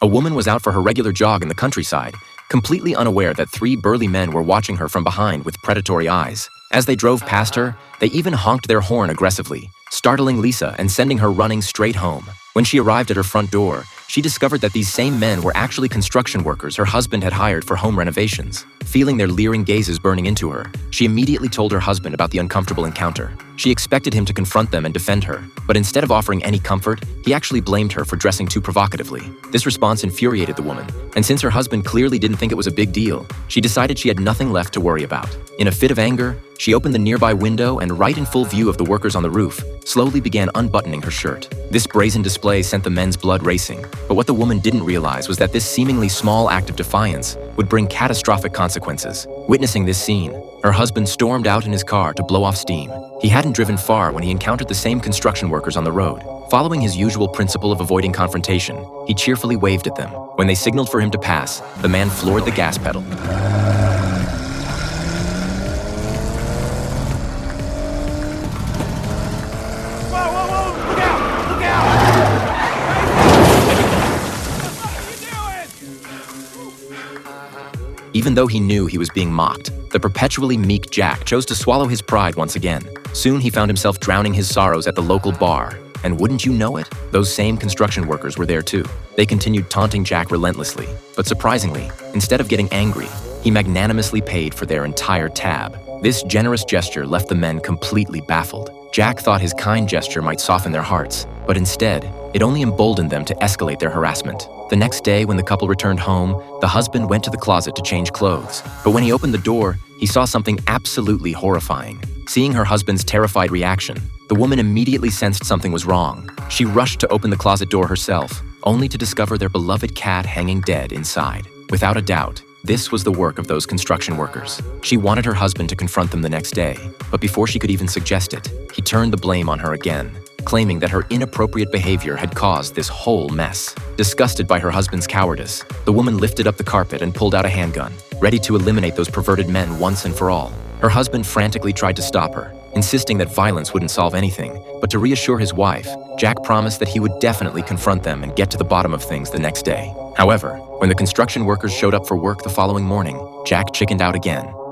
A woman was out for her regular jog in the countryside, completely unaware that three burly men were watching her from behind with predatory eyes. As they drove past her, they even honked their horn aggressively, startling Lisa and sending her running straight home. When she arrived at her front door, she discovered that these same men were actually construction workers her husband had hired for home renovations. Feeling their leering gazes burning into her, she immediately told her husband about the uncomfortable encounter. She expected him to confront them and defend her, but instead of offering any comfort, he actually blamed her for dressing too provocatively. This response infuriated the woman, and since her husband clearly didn't think it was a big deal, she decided she had nothing left to worry about. In a fit of anger, she opened the nearby window and, right in full view of the workers on the roof, slowly began unbuttoning her shirt. This brazen display sent the men's blood racing, but what the woman didn't realize was that this seemingly small act of defiance would bring catastrophic consequences. Witnessing this scene, her husband stormed out in his car to blow off steam. He hadn't driven far when he encountered the same construction workers on the road. Following his usual principle of avoiding confrontation, he cheerfully waved at them. When they signaled for him to pass, the man floored the gas pedal. Even though he knew he was being mocked, the perpetually meek Jack chose to swallow his pride once again. Soon he found himself drowning his sorrows at the local bar. And wouldn't you know it, those same construction workers were there too. They continued taunting Jack relentlessly, but surprisingly, instead of getting angry, he magnanimously paid for their entire tab. This generous gesture left the men completely baffled. Jack thought his kind gesture might soften their hearts, but instead, it only emboldened them to escalate their harassment. The next day, when the couple returned home, the husband went to the closet to change clothes. But when he opened the door, he saw something absolutely horrifying. Seeing her husband's terrified reaction, the woman immediately sensed something was wrong. She rushed to open the closet door herself, only to discover their beloved cat hanging dead inside. Without a doubt, this was the work of those construction workers. She wanted her husband to confront them the next day, but before she could even suggest it, he turned the blame on her again, claiming that her inappropriate behavior had caused this whole mess. Disgusted by her husband's cowardice, the woman lifted up the carpet and pulled out a handgun, ready to eliminate those perverted men once and for all. Her husband frantically tried to stop her, insisting that violence wouldn't solve anything, but to reassure his wife, Jack promised that he would definitely confront them and get to the bottom of things the next day. However, when the construction workers showed up for work the following morning, Jack chickened out again.